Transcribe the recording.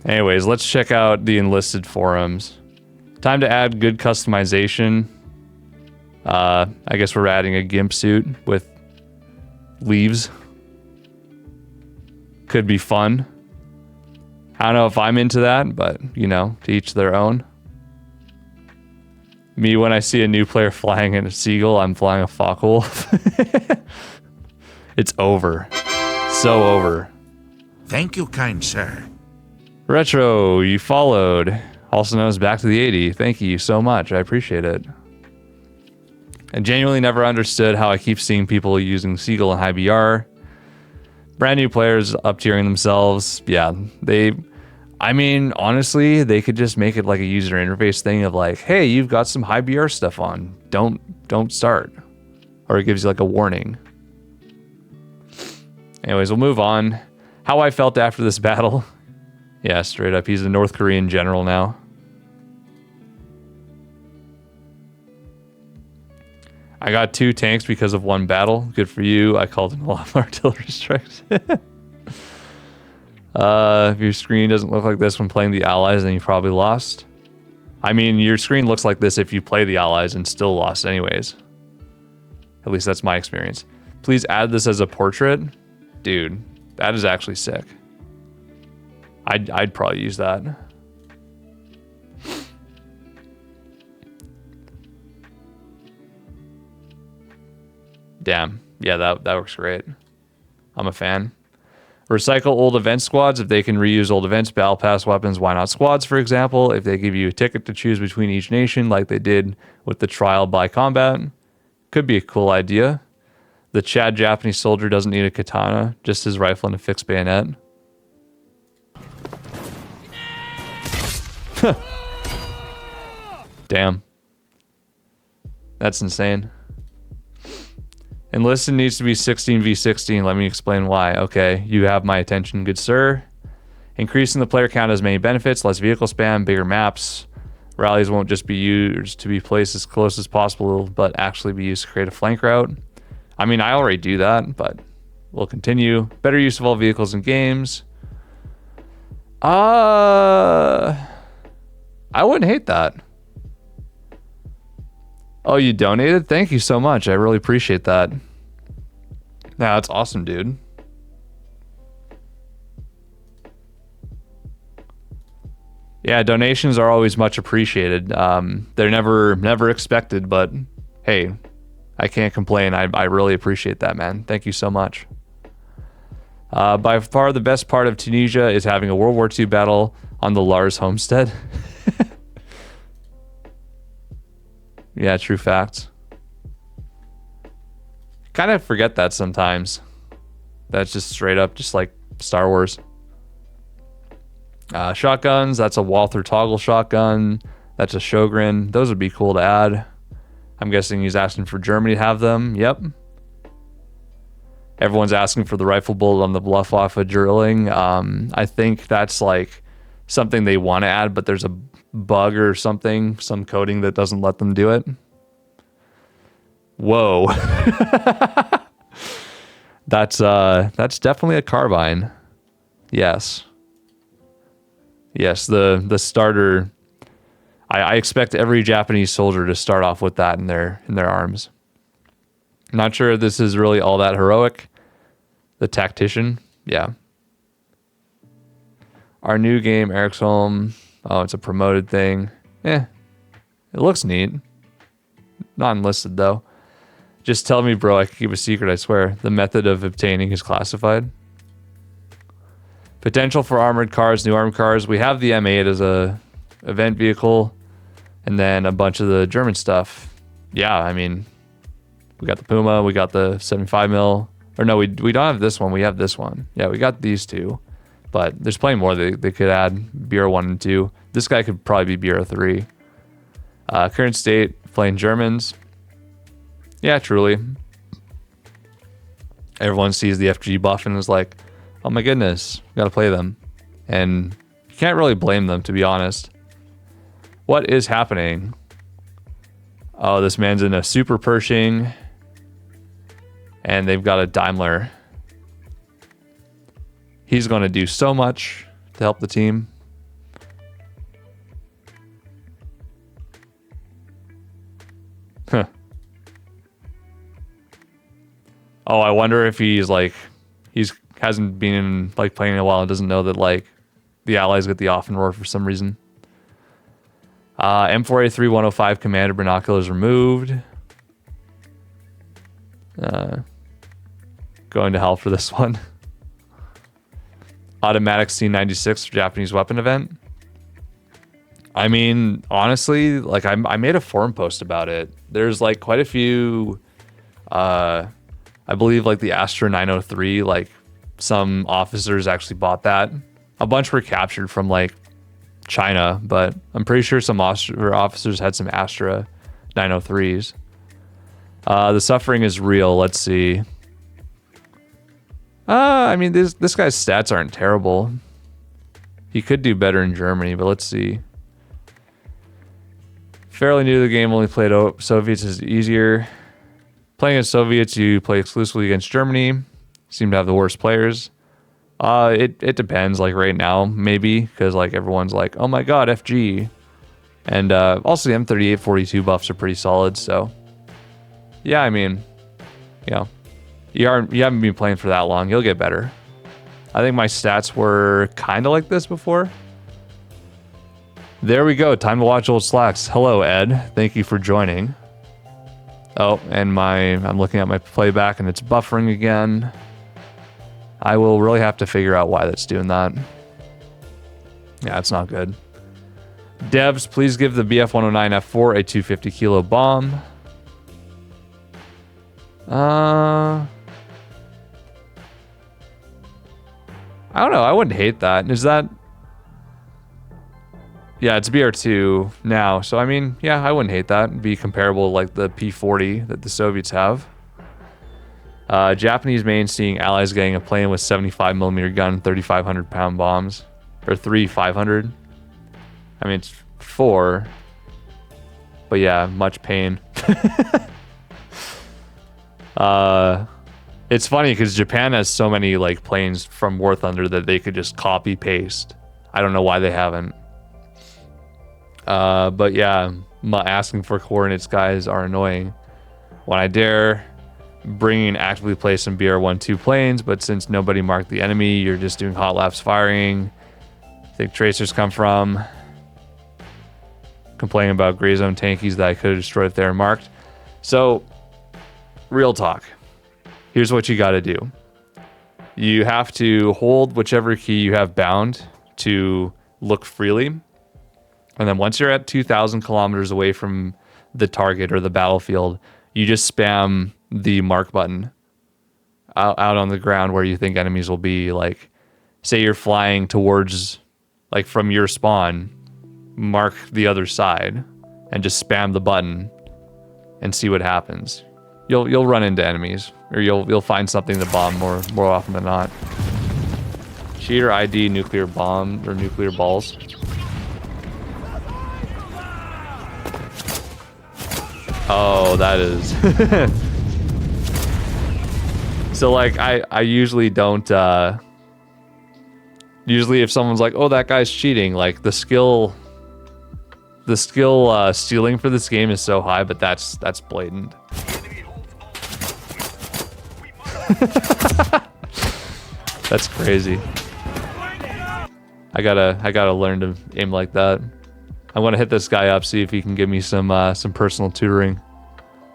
Anyways, let's check out the enlisted forums. Time to add good customization. I guess we're adding a gimp suit with leaves. Could be fun. I don't know if I'm into that, but, you know, to each their own. Me, when I see a new player flying in a seagull, I'm flying a focke-wulf. It's over. So over. Thank you, kind sir. Retro, you followed. Also known as Back to the 80. Thank you so much. I appreciate it. I genuinely never understood how I keep seeing people using Seagull and High BR. Brand new players up-tiering themselves. Yeah, I mean, honestly, they could just make it like a user interface thing of like, hey, you've got some High BR stuff on. Don't start. Or it gives you like a warning. Anyways, we'll move on. How I felt after this battle. Yeah, straight up. He's a North Korean general now. I got 2 tanks because of 1 battle. Good for you. I called in a lot of artillery strikes. If your screen doesn't look like this when playing the allies, then you probably lost. I mean, your screen looks like this if you play the allies and still lost anyways. At least that's my experience. Please add this as a portrait. Dude, that is actually sick. I'd probably use that. Damn. Yeah, that works great. I'm a fan. Recycle old event squads. If they can reuse old events, battle pass weapons, why not squads, for example? If they give you a ticket to choose between each nation, like they did with the trial by combat, could be a cool idea. The Chad Japanese soldier doesn't need a katana, just his rifle and a fixed bayonet. Damn. That's insane. Enlisted needs to be 16v16. Let me explain why. Okay, you have my attention, good sir. Increasing the player count has many benefits. Less vehicle spam, bigger maps. Rallies won't just be used to be placed as close as possible, but actually be used to create a flank route. I mean, I already do that, but we'll continue. Better use of all vehicles in games. I wouldn't hate that. Oh, you donated? Thank you so much. I really appreciate that. Nah, that's awesome, dude. Yeah, donations are always much appreciated. They're never expected, but hey, I can't complain. I really appreciate that, man. Thank you so much. By far the best part of Tunisia is having a World War II battle on the Lars homestead. Yeah, true facts. Kind of forget that sometimes. That's just straight up just like Star Wars. Shotguns, that's a Walther toggle shotgun. That's a Sjogren. Those would be cool to add. I'm guessing he's asking for Germany to have them. Yep. Everyone's asking for the rifle bullet on the Luftwaffe drilling. I think that's like something they want to add, but there's a bug or something, some coding that doesn't let them do it. Whoa. That's definitely a carbine. Yes. Yes, the starter. I expect every Japanese soldier to start off with that in their arms. Not sure if this is really all that heroic. The tactician, yeah. Our new game, Ericsholm. Oh, it's a promoted thing. It looks neat. Not enlisted though. Just tell me, bro. I can keep a secret. I swear. The method of obtaining is classified. Potential for armored cars, new armored cars. We have the M8 as a event vehicle, and then a bunch of the German stuff. Yeah, I mean, we got the Puma, we got the 75 mil. Or no, we don't have this one. We have this one. Yeah, we got these two, but there's plenty more they could add. BR1 and 2. This guy could probably be BR3. Current state, playing Germans. Yeah, truly. Everyone sees the FG buff and is like, oh my goodness, gotta play them. And you can't really blame them, to be honest. What is happening? Oh, this man's in a Super Pershing. And they've got a Daimler. He's going to do so much to help the team. Oh, I wonder if he's like, hasn't been like playing in a while and doesn't know that like the allies get the off and roar for some reason. M4A3 105 commander binoculars removed. Going to hell for this one. Automatic C96 for Japanese weapon event. I mean, honestly, like I made a forum post about it. There's like quite a few, I believe like the Astra 903, like some officers actually bought that. A bunch were captured from like China, but I'm pretty sure some officers had some Astra 903s. The suffering is real. Let's see. I mean, this guy's stats aren't terrible. He could do better in Germany, but let's see. Fairly new to the game, only played Soviets is easier. Playing as Soviets, you play exclusively against Germany. Seem to have the worst players. It depends. Like right now, maybe because like everyone's like, oh my god, FG, and also the M38 42 buffs are pretty solid. So yeah, I mean, you know, you haven't been playing for that long. You'll get better. I think my stats were kind of like this before. There we go. Time to watch old slacks. Hello, Ed. Thank you for joining. Oh, and I'm looking at my playback and it's buffering again. I will really have to figure out why that's doing that. Yeah, it's not good. Devs, please give the BF-109F4 a 250 kilo bomb. I don't know. I wouldn't hate that. Is that... Yeah, it's BR2 now. So, I mean, yeah, I wouldn't hate that. It'd be comparable to, like, the P40 that the Soviets have. Japanese main seeing allies getting a plane with 75mm gun, 3,500 pound bombs. Or 3,500. I mean, it's 4. But yeah, much pain. It's funny because Japan has so many like planes from War Thunder that they could just copy paste. I don't know why they haven't. But yeah, asking for coordinates, guys, are annoying. When I dare, bringing actively placed some BR-12 planes, but since nobody marked the enemy, you're just doing hot laps firing. I think tracers come from. Complaining about gray zone tankies that I could have destroyed if they were marked. So, real talk. Here's what you got to do. You have to hold whichever key you have bound to look freely. And then once you're at 2,000 kilometers away from the target or the battlefield, you just spam the mark button out on the ground where you think enemies will be. Like, say you're flying towards, like from your spawn, mark the other side and just spam the button and see what happens. You'll run into enemies, or you'll find something to bomb more often than not. Cheater ID nuclear bomb or nuclear balls. Oh, that is. So like I usually don't. Usually if someone's like, oh, that guy's cheating, like the skill stealing for this game is so high, but that's blatant. That's crazy. I gotta learn to aim like that. I want to hit this guy up, see if he can give me some personal tutoring.